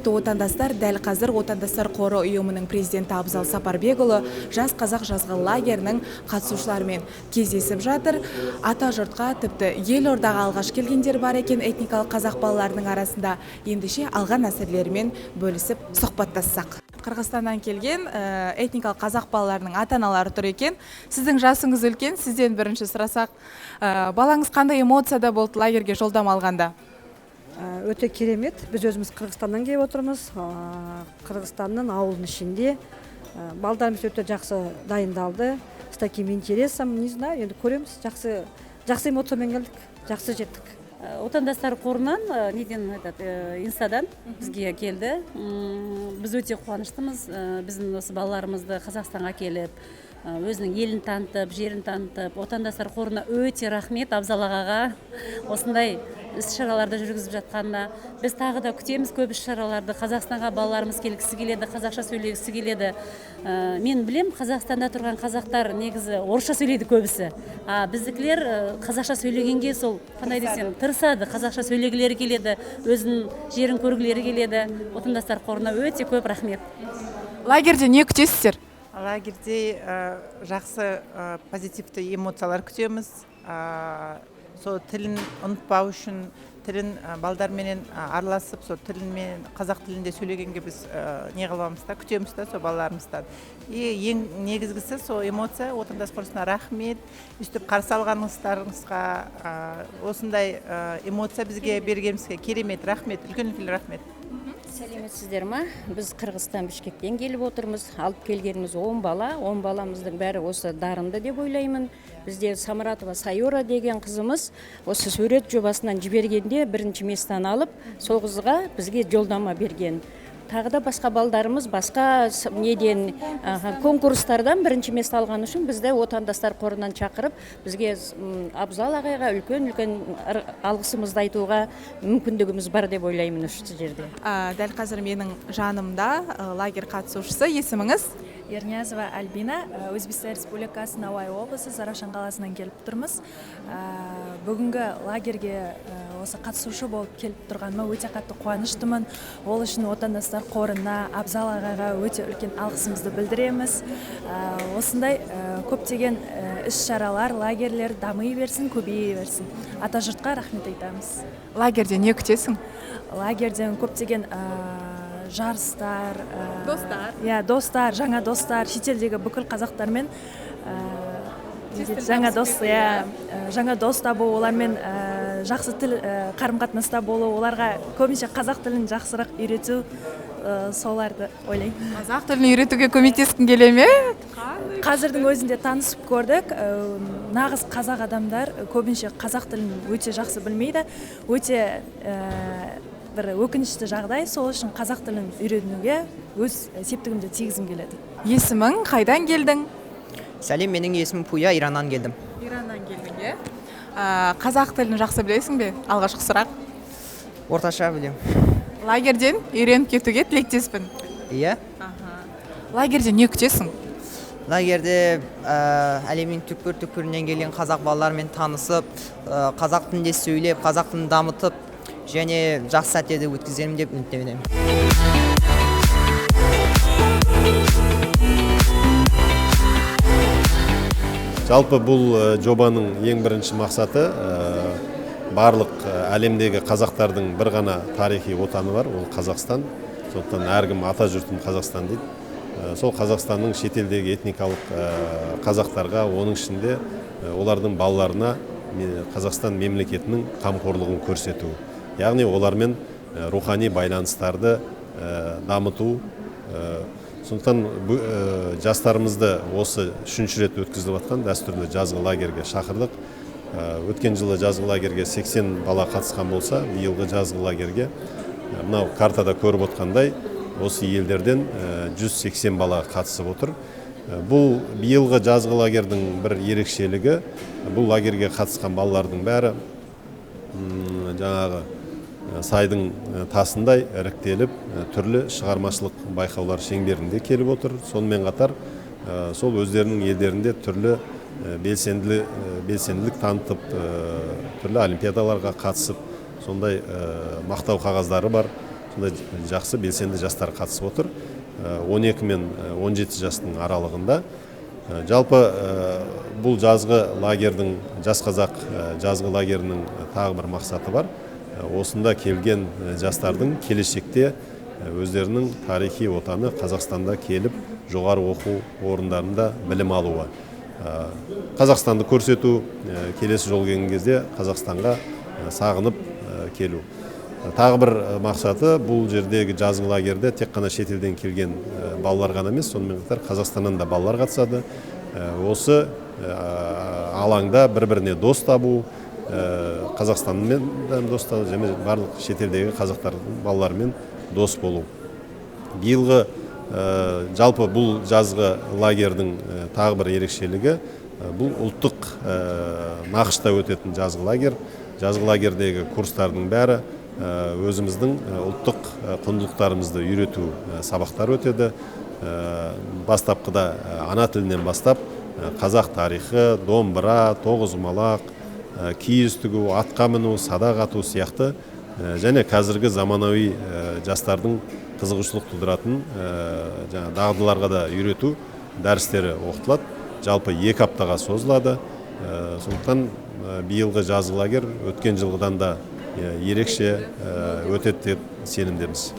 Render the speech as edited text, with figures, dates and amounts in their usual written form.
Құрметті отандастар, дәл қазір Отандастар қоры ұйымының президенті Абзал Сапарбекұлы жас қазақ жазғы лагерінің қатысушыларымен кездесіп жатыр. Ата жұртқа, тіпті елордаға алғаш келгендер бар екен этникалық қазақ балаларының арасында. Ендеше алған әсерлерімен бөлісіп сұхбаттассақ. Қырғызстаннан келген этникалық қазақ балаларының ата-аналары тұр екен. Сіздің жасыңыз үлкен, сізден бірінші сұрасақ, балаңыз қандай эмоцияда болды лагерге жолдама алғанда? Өте керемет. Біз өзіміз Қырғызстаннан келіп отырмыз. Қырғызстанның ауылының ішінде балдарымыз өте жақсы дайындалды. С таким интересом, не знаю, енді көреміз. Жақсы эмоциямен келдік, жақсы жеттік. Отандастар қорынан инстадан бізге келді. Біз өте қуаныштымыз. Біздің осы балаларымызды Қазақстанға келіп, өзінің елін танытып, жерін танытып, Отандастар қорына өте рахмет Абзал ағаға. Осындай іс-шараларды жүргізіп жатқанына. Біз тағы да күтеміз көп іс-шараларды. Қазақстанға балаларымыз келгісі келеді, қазақша сөйлегісі келеді. Мен білем, Қазақстанда тұрған қазақтар негізі орысша сөйлейді көбісі. Біздікілер қазақша сөйлегенге сол, қандай десем, тырысады, қазақша сөйлегілері келеді, өзінің жерін көргілері келеді. Отандастар қорына өте көп рахмет. Лагерде не күтесіздер? Лагерде жақсы позитивті эмоциялар күтеміз. Сол тілін ұмытпау үшін, тілін балдарменен араласып, сол тілінмен қазақ тілінде сөйлегенге біз не қыламыз да, күтеміз да сол балаларымыздан. Ең негізгісі сол эмоция. Отандастар қорына рахмет. Үстіп қарсы алғаныңызға, осындай эмоция бізге бергеніңізге керемет рахмет, үлкен рахмет. Сәлеметсіздер ма? Біз Қырғызстан Бішкектен келіп отырмыз. Алып келгеніміз 10 бала. 10 баламыздың бәрі осы дарынды деп ойлаймын. Бізде Самаратова Сайора деген қызымыз осы сурет жобасынан жібергенде бірінші местан алып, сол қызға бізге жолдама берген. Тағы да басқа балдарымыз басқа неден конкурстардан бірінші место алған үшін бізді Отандастар қорынан шақырып, бізге Абзал ағайға үлкен алғысымызды айтуға мүмкіндігіміз бар деп ойлаймын осы жерде. Дәл қазір менің жанымда лагерь қатысушысы. Есіміңіз? Ерниязова Альбина, Өзбекстан Республикасы Науаи облысы Зарашан қаласынан келіп тұрмыз. Бүгінгі лагерге осы қатысушы болып келіп тұрғаныма өте қатты қуаныштымын. Ол үшін Отандастар қорына, Абзал ағаға өте үлкен алғысымызды білдіреміз. Осындай көптеген іс-шаралар, лагерлер дамый берсін, көбейе берсін. Ата жұртқа рахмет айтамыз. Лагерде не күтесің? Лагерден көптеген жарыстар, достар, жаңа достар, шетелдегі бүкіл қазақтармен жаңа дос табу, олармен жақсы тіл қарым-қатынаста болу, оларға көбінше қазақ тілін жақсырақ үйрету, соларды ойлаймын. Қазақ тілін үйретуге көмектескің келе ме? Қазірдің өзінде танысып көрдік. Нағыз қазақ адамдар көбінше қазақ тілін өте жақсы білмейді. Өте бір өкінішті жағдай, сол үшін қазақ тілін үйренуге өз септігімді тигізім келеді. Есімің, қайдан келдің? Сәлем, менің есімім Пуя, Ираннан келдім. Ираннан келдің, е? Қазақ тілін жақсы білесің бе? Алғашқы сұрақ. Орташа білем. Лагерден үйреніп кетуге тілектеспін. Иә. Лагерде не күтесің? Лагерде әлемнің түкпір-түкпірінен келген қазақ балалармен танысып, қазақ тілінде сөйлеп, қазақ тілін дамытып, және жақсы сәттерді өткіземін деп үміттенемін. Жалпы бұл жобаның ең бірінші мақсаты барлық әлемдегі қазақтардың бір ғана тарихи отаны бар, ол Қазақстан. Сондықтан әркім ата жұртым Қазақстан дейді. Сол Қазақстанның шетелдегі этникалық қазақтарға, оның ішінде олардың балаларына Қазақстан мемлекетінің қамқорлығын көрсету. Яғни олармен рухани байланыстарды дамыту. Сондықтан жастарымызды осы үшінші рет өткізіліп жатқан дәстүрлі жазғы лагерге шақырдық. Өткен жылы жазғы лагерге 80 бала қатысқан болса, биылғы жазғы лагерге мынау картада көріп отқандай осы елдерден 180 бала қатысып отыр. Бұл биылғы жазғы лагердің бір ерекшелігі, бұл лагерге қатысқан балалардың бәрі жаңағы сайдың тасындай іріктеліп, түрлі шығармашылық байқаулар шеңберінде келіп отыр. Сонымен қатар сол өздерінің елдерінде түрлі белсенділік танытып, түрлі олимпиадаларға қатысып, сондай мақтау қағаздары бар. сондай жақсы белсенді жастар қатысып отыр. 12 мен 17 жастың аралығында. Жалпы бұл жазғы лагердің, жас қазақ жазғы лагерінің тағы бір мақсаты бар. Осында келген жастардың келешекте өздерінің тарихи отаны Қазақстанда келіп, жоғары оқу орындарында білім алуы. Қазақстанды көрсету, келесі жол келген кезде Қазақстанға сағынып келу. Тағы бір мақсаты бұл жердегі жазғы лагерде тек қана шетелден келген балалар ғана емес, сонымен қатар Қазақстаннан да балалар қатысады. Осы алаңда бір-біріне дос табу, Қазақстанмен дос табу, және барлық шетелдегі қазақтардың балаларымен дос болу. Биылғы жалпы бұл жазғы лагердің тағы бір ерекшелігі, бұл ұлттық нақышта өтетін жазғы лагер. Жазғы лагердегі курстардың бәрі өзіміздің ұлттық құндылықтарымызды үйрету сабақтар өтеді. Бастапқыда ана тілінен бастап қазақ тарихы, домбыра, тоғызқұмалақ, киіз тігу, атқа міну, садақ ату сияқты және қазіргі заманауи жастардың қызығушылық тудыратын дағдыларға да үйрету дәрістері оқытылады. Жалпы 2 аптаға созылады. Сондықтан биылғы жазғы лагер өткен жылғыдан да ерекше өтеді деп сенімдеміз.